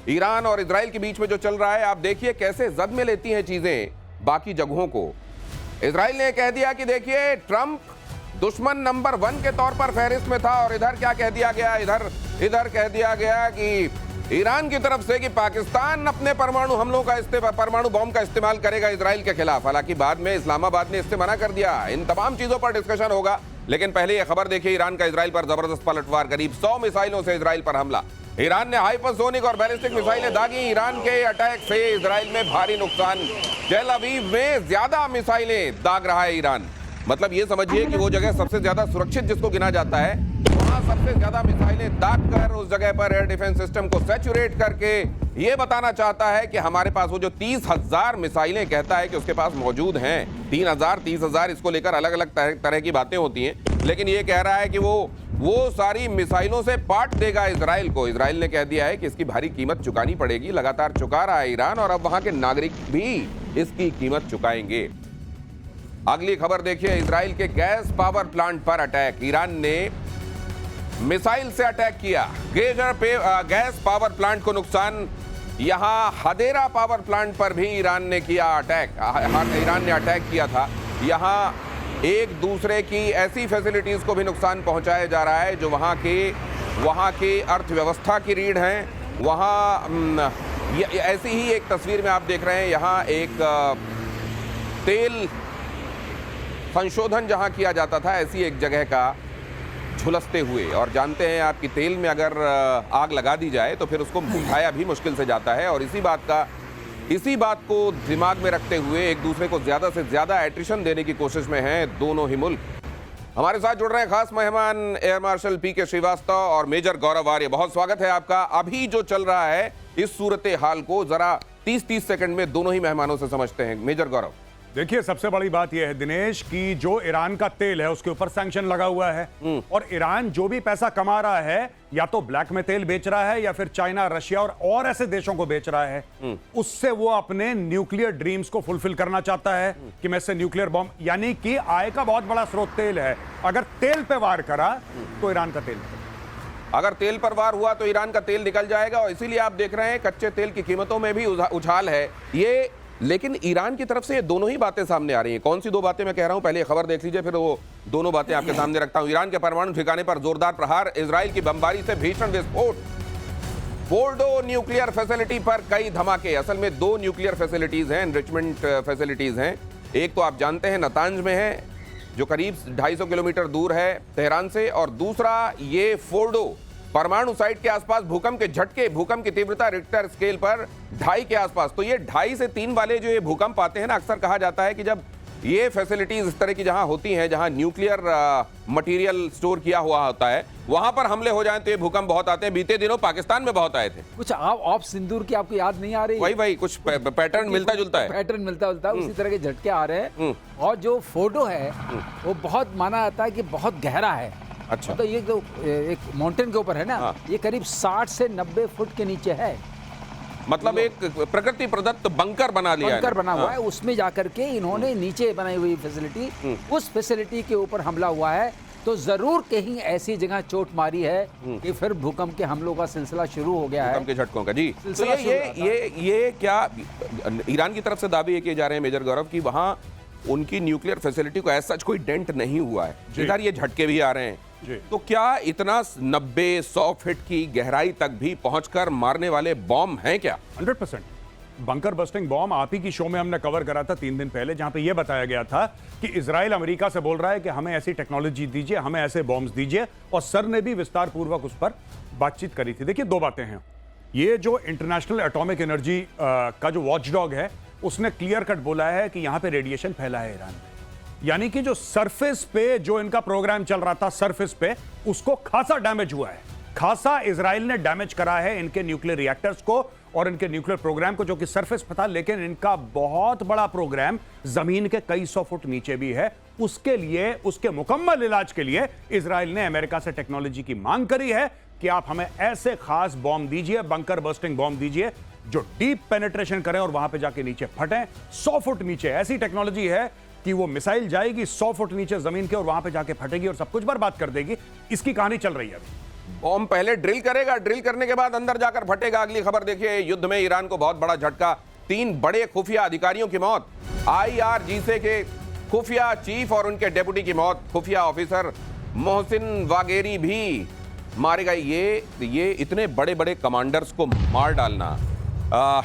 Iran और Israel के बीच में जो चल रहा है, आप देखिए कैसे जद में लेती हैं चीजें बाकी जगहों को। इजराइल ने कह दिया कि देखिए ट्रंप दुश्मन नंबर 1 के तौर पर फहरिस्त में था, और इधर क्या कह दिया गया, इधर कह दिया गया कि ईरान की तरफ से कि पाकिस्तान अपने परमाणु हमलों का परमाणु बॉम्ब का इस्तेमाल करेगा इजराइल के खिलाफ। हालांकि बाद में इस्लामाबाद ने इससे मना कर दिया। इन तमाम चीजों पर डिस्कशन होगा, लेकिन पहले यह खबर देखिए, ईरान का इजराइल पर जबरदस्त पलटवार, करीब 100 मिसाइलों से इजराइल पर हमला। ईरान ने हाइपरसोनिक और बैलिस्टिक मिसाइलें दागी। ईरान के अटैक से इजराइल में भारी नुकसान। तेल अवीव में ज्यादा मिसाइलें दाग रहा है ईरान। मतलब ये समझिए कि वो जगह सबसे ज्यादा सुरक्षित जिसको गिना जाता है, वहां सबसे ज्यादा मिसाइलें दाग कर उस जगह पर एयर डिफेंस सिस्टम को सैचुरेट करके ये बताना चाहता है कि हमारे पास वो जो 30,000 मिसाइलें कहता है कि उसके पास मौजूद हैं, 30,000 इसको लेकर अलग अलग तरह की बातें होती हैं, लेकिन ये कह रहा है कि वो सारी मिसाइलों से पाट देगा इजराइल को। इजराइल ने कह दिया है कि इसकी भारी कीमत चुकानी पड़ेगी। लगातार चुका रहा है ईरान, और अब वहां के नागरिक भी इसकी कीमत चुकाएंगे। अगली खबर देखिए, इजराइल के गैस पावर प्लांट पर अटैक। ईरान ने मिसाइल से अटैक किया गेजर पे गैस पावर प्लांट को नुकसान। यहां हदेरा पावर प्लांट पर भी ईरान ने किया अटैक। ईरान ने अटैक किया था। यहां एक दूसरे की ऐसी फैसिलिटीज को भी नुकसान पहुंचाया जा रहा है जो वहां की अर्थव्यवस्था की रीढ़ हैं। वहां ऐसी ही एक तस्वीर में आप देख रहे हैं, यहां एक तेल संशोधन जहां किया जाता था, ऐसी एक जगह का झुलसते हुए। और जानते हैं आप कि तेल में अगर आग लगा दी जाए तो फिर उसको बुझाया भी मुश्किल से जाता है। और इसी बात को दिमाग में रखते हुए एक दूसरे को ज्यादा से ज्यादा एट्रिशन देने की कोशिश में हैं दोनों ही मुल्क। हमारे साथ जुड़ रहे हैं खास मेहमान एयर मार्शल पीके श्रीवास्तव और मेजर गौरव आर्य। बहुत स्वागत है आपका। अभी जो चल रहा है इस सूरत हाल को जरा 30-30 सेकंड में दोनों ही मेहमानों से समझते हैं। मेजर गौरव, देखिए, सबसे बड़ी बात यह है दिनेश कि जो ईरान का तेल है उसके ऊपर सैंक्शन लगा हुआ है, और ईरान जो भी पैसा कमा रहा है या तो ब्लैक में तेल बेच रहा है या फिर चाइना, रशिया और ऐसे देशों को बेच रहा है। उससे वो अपने न्यूक्लियर ड्रीम्स को फुलफिल करना चाहता है कि मैं इससे न्यूक्लियर बॉम्ब, यानी कि आय का बहुत बड़ा स्रोत तेल है। अगर तेल पे वार करा तो ईरान का तेल, अगर तेल पर वार हुआ तो ईरान का तेल निकल जाएगा। और इसीलिए आप देख रहे हैं कच्चे तेल की कीमतों में भी उछाल है ये। लेकिन ईरान की तरफ से ये दोनों ही बातें सामने आ रही हैं। कौन सी दो बातें मैं कह रहा हूं, पहले खबर देख लीजिए, फिर वो दोनों बातें आपके सामने रखता हूं। ईरान के परमाणु ठिकाने पर जोरदार प्रहार, इजराइल की बमबारी से भीषण विस्फोट। फोर्डो न्यूक्लियर फैसिलिटी पर कई धमाके। असल में 2 न्यूक्लियर फैसिलिटीज हैं, एनरिचमेंट फैसिलिटीज हैं। एक तो आप जानते हैं नतांज में है, जो करीब 250 किलोमीटर दूर है तेहरान से, और दूसरा ये फोर्डो परमाणु साइट के आसपास भूकंप के झटके, भूकंप की तीव्रता रिक्टर स्केल पर 2.5 के आसपास। तो ये 2.5 से 3 वाले जो ये भूकंप आते हैं ना, अक्सर कहा जाता है कि जब ये फैसिलिटीज इस तरह की जहां होती हैं, जहां न्यूक्लियर मटेरियल स्टोर किया हुआ होता है, वहां पर हमले हो जाएं तो ये भूकंप बहुत आते हैं। बीते दिनों पाकिस्तान में बहुत आए थे। कुछ ऑफ सिंदूर की आपको याद नहीं आ रही? वही कुछ पैटर्न मिलता जुलता है, उसी तरह के झटके आ रहे हैं। और जो फोटो है वो बहुत माना जाता है कि बहुत गहरा है। अच्छा, तो ये जो एक माउंटेन के ऊपर है ना, ये करीब 60 से 90 फुट के नीचे है। मतलब एक प्रकृति प्रदत्त बंकर बना लिया है। बंकर बना हुआ है, उसमें जाकर के इन्होंने नीचे बनाई हुई फैसिलिटी, उस फैसिलिटी के ऊपर हमला हुआ है। तो जरूर कहीं ऐसी जगह चोट मारी है कि फिर भूकंप के हमलों का सिलसिला शुरू हो गया है, भूकंप के झटकों का। जी, तो ये क्या ईरान की तरफ से दावे ये किए जा रहे हैं मेजर गौरव की वहां उनकी न्यूक्लियर फैसिलिटी को ऐसा कोई डेंट नहीं हुआ है, इधर ये झटके भी आ रहे हैं। तो क्या इतना 90-100 फीट की गहराई तक भी पहुंचकर मारने वाले बॉम्ब हैं क्या? 100% बंकर बस्टिंग बॉम्ब आप ही की शो में हमने कवर करा था 3 दिन पहले, जहां पे यह बताया गया था कि इजराइल अमेरिका से बोल रहा है कि हमें ऐसी टेक्नोलॉजी दीजिए, हमें ऐसे बॉम्ब्स दीजिए, और सर ने भी विस्तार पूर्वक उस पर बातचीत करी थी। देखिए, 2 बातें हैं। ये जो इंटरनेशनल एटॉमिक एनर्जी का जो वॉचडॉग है, उसने क्लियर कट बोला है कि यहां पे रेडिएशन फैला है ईरान में, यानी कि जो सरफेस पे जो इनका प्रोग्राम चल रहा था, सरफेस पे उसको खासा डैमेज हुआ है। खासा इजराइल ने डैमेज करा है इनके न्यूक्लियर रिएक्टर्स को और इनके न्यूक्लियर प्रोग्राम को, जो कि सरफेस पे था, लेकिन इनका बहुत बड़ा प्रोग्राम जमीन के कई 100 फुट नीचे भी है। उसके लिए, उसके मुकम्मल इलाज के लिए इजराइल ने अमेरिका से टेक्नोलॉजी की मांग करी है कि आप हमें ऐसे खास बॉम्ब दीजिए, बंकर बस्टिंग बॉम्ब दीजिए, जो डीप पेनिट्रेशन करें और वहां पे जाके नीचे फटें 100 फुट नीचे। ऐसी टेक्नोलॉजी है कि वो मिसाइल जाएगी 100 फुट नीचे जमीन के और वहां पे जाके फटेगी और सब कुछ बर्बाद कर देगी। इसकी कहानी चल रही है अभी। बॉम्ब पहले ड्रिल करेगा, ड्रिल करने के बाद अंदर जाकर फटेगा। अगली खबर देखिए, युद्ध में ईरान को बहुत बड़ा झटका, 3 बड़े खुफिया अधिकारियों की मौत। IRGC के खुफिया चीफ और उनके डेप्यूटी की मौत। खुफिया ऑफिसर मोहसिन वागेरी भी मारे गए। ये इतने बड़े बड़े कमांडर्स को मार डालना,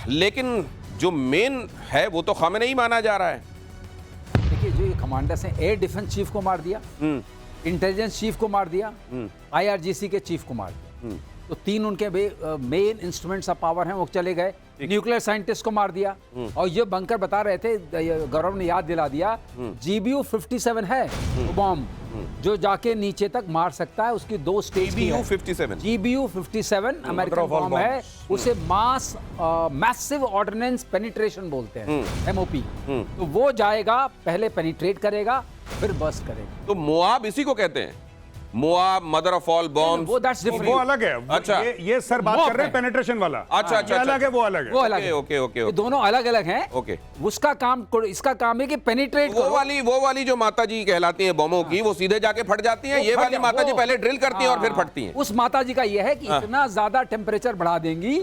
लेकिन जो मेन है वो तो खामेनेई माना जा रहा है। देखिए, जो ये कमांडर्स हैं, एयर डिफेंस चीफ को मार दिया, इंटेलिजेंस चीफ को मार दिया, IRGC के चीफ को मार दिया। तो 3 उनके मेन इंस्ट्रूमेंट्स ऑफ पावर हैं, वो चले गए। न्यूक्लियर साइंटिस्ट को मार दिया। और ये बंकर बता रहे थे, गौरव ने याद दिला दिया, GBU 57 है वो बॉम्ब जो जाके नीचे तक मार सकता है। उसकी 2 स्टेज की है। GBU 57 अमेरिकन बॉम्ब है, उसे मैसिव ऑर्डिनेंस पेनिट्रेशन बोलते हैं, MOP। तो वो जाएगा, पहले पेनिट्रेट करेगा, फिर बर्स्ट करेगा। तो मोआब इसी को कहते हैं, Moab, mother of all bombs. वो अलग है। अच्छा, ये सर बात कर रहे हैं पेनिट्रेशन वाला। अच्छा, अलग है, वो अलग है। वो अलग है। ओके। दोनों अलग अलग हैं। ओके। उसका काम, इसका काम है कि पेनिट्रेट करो। वो वाली जो माता जी कहलाती हैं बमों की, वो सीधे जाके फट जाती हैं। ये वाली माता जी पहले ड्रिल करती हैं और फिर फटती हैं। उस माता जी का ये है कि इतना ज्यादा टेम्परेचर बढ़ा देंगी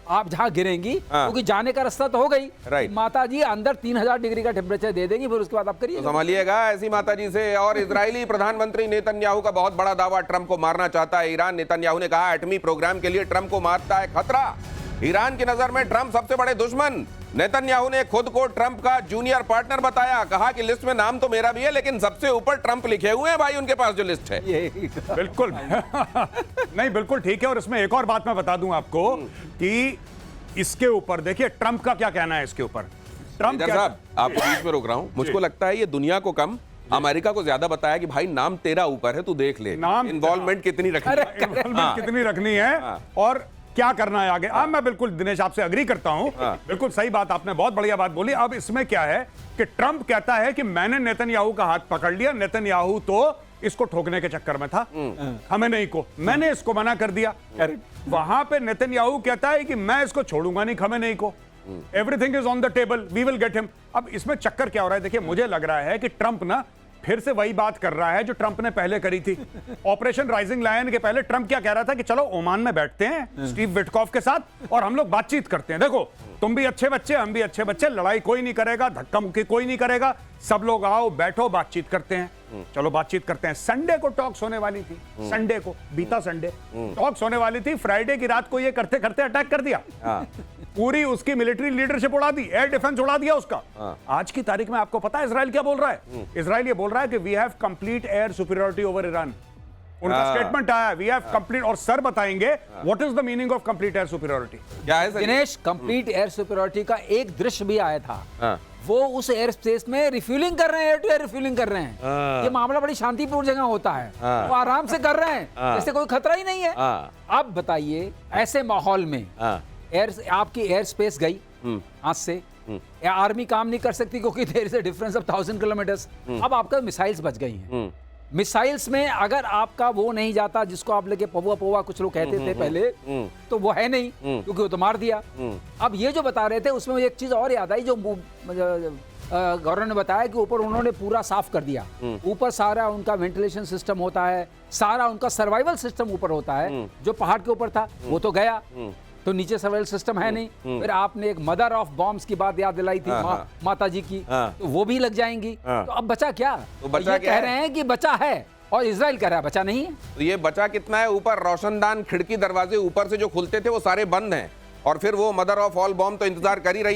आप जहां गिरेंगी, क्योंकि जाने का रास्ता तो हो गई। राइट। माता जी अंदर 3000 डिग्री का टेम्परेचर दे देंगी, फिर उसके बाद आप करिए। तो संभालिएगा ऐसी माता जी से। और इजरायली प्रधानमंत्री नेतन्याहू का बहुत बड़ा दावा, ट्रंप को मारना चाहता है ईरान। नेतन्याहू ने कहा, एटमी प्रोग्राम के लिए ट्रंप को मारता है खतरा। ईरान की नजर में ट्रंप सबसे बड़े दुश्मन। नेतन्याहू ने खुद को ट्रंप का जूनियर पार्टनर बताया। कहा कि लिस्ट में नाम तो मेरा भी है, लेकिन सबसे ऊपर ट्रंप लिखे हुए हैं भाई उनके पास जो लिस्ट है। बिल्कुल नहीं, बिल्कुल ठीक है। और इसमें एक और बात मैं बता दूं आपको कि इसके ऊपर देखिए ट्रंप का क्या कहना है इसके ऊपर। ट्रंप साहब, आपको बीच में रोक रहा हूं। मुझको लगता है ये दुनिया को कम, अमेरिका को ज्यादा बताया कि भाई नाम तेरा ऊपर है, तू देख ले नाम इन्वॉल्वमेंट कितनी रखनी है और क्या करना है आगे। मैं बिल्कुल दिनेश आपसे अग्री करता हूं। बिल्कुल सही बात, आपने बहुत बढ़िया बात बोली। अब इसमें क्या है कि ट्रंप कहता है कि मैंने नेतन्याहू का हाथ पकड़ लिया, नेतन्याहू तो इसको ठोकने के चक्कर में था, खमेनेई को, मैंने इसको मना कर दिया। वहां पे नेतन्याहू कहता है कि मैं इसको छोड़ूंगा नहीं, खमेनेई को। Everything is on the table, we will get him. अब इसमें चक्कर क्या हो रहा है, देखिए मुझे लग रहा है कि ट्रंप ना फिर से वही बात कर रहा है जो ट्रंप ने पहले करी थी। ऑपरेशन राइजिंग लायन के पहले ट्रंप क्या कह रहा था कि चलो ओमान में बैठते हैं स्टीव विटकॉफ के साथ और हम लोग बातचीत करते हैं। देखो, तुम भी अच्छे बच्चे, हम भी अच्छे बच्चे, लड़ाई कोई नहीं करेगा, धक्का मुक्की कोई नहीं करेगा, सब लोग आओ बैठो, बातचीत करते हैं। चलो बातचीत करते हैं। संडे को टॉक्स होने वाली थी, संडे को, बीता संडे टॉक्स होने वाली थी। फ्राइडे की रात को ये करते करते अटैक कर दिया, पूरी उसकी मिलिट्री लीडरशिप उड़ा दी, एयर डिफेंस उड़ा दिया उसका। आज की तारीख में आपको पता है इजराइल क्या बोल रहा है? इजराइल ये बोल रहा है कि we have complete air superiority over Iran. उनका स्टेटमेंट आया, वी हैव कंप्लीट। और सर बताएंगे what is the meaning of complete air superiority. क्या है दिनेश? कंप्लीट एयर सुपीरियरिटी का एक दृश्य भी आया था। वो उस एयर स्पेस में रिफ्यूलिंग कर रहे हैं, एयर टू एयर रिफ्यूलिंग कर रहे हैं। ये मामला बड़ी शांतिपूर्ण जगह होता है, वो आराम से कर रहे हैं, जैसे कोई खतरा ही नहीं है। अब बताइए, ऐसे माहौल में आपकी एयर स्पेस गई हाथ से, आर्मी काम नहीं कर सकती क्योंकि there is a difference of 1000 kilometres. अब आपका मिसाइल्स बच गई हैं। मिसाइल्स में अगर आपका वो नहीं जाता, जिसको आप लेके पौवा पौवा कुछ लोग कहते थे पहले, तो वो है नहीं, क्योंकि वो तो मार दिया। अब ये जो बता रहे थे उसमें मुझे एक चीज और याद आई, जो गौरव ने बताया कि ऊपर उन्होंने पूरा साफ कर दिया। ऊपर सारा उनका वेंटिलेशन सिस्टम होता है, सारा उनका सर्वाइवल सिस्टम ऊपर होता है। जो पहाड़ के ऊपर था वो तो गया, तो नीचे सर्वाइवल सिस्टम है नहीं। फिर आपने एक मदर ऑफ बॉम्ब्स की बात याद दिलाई थी, माता जी की, तो वो भी लग जाएंगी। तो अब बचा क्या? तो बचा ये क्या कह रहे हैं कि बचा है और इजराइल कह रहा है बचा नहीं है। तो ये बचा कितना है? ऊपर रोशनदान, खिड़की, दरवाजे ऊपर से जो खुलते थे वो सारे बंद हैं, और फिर वो मदर ऑफ ऑल बॉम्ब तो इंतजार कर ही रही है।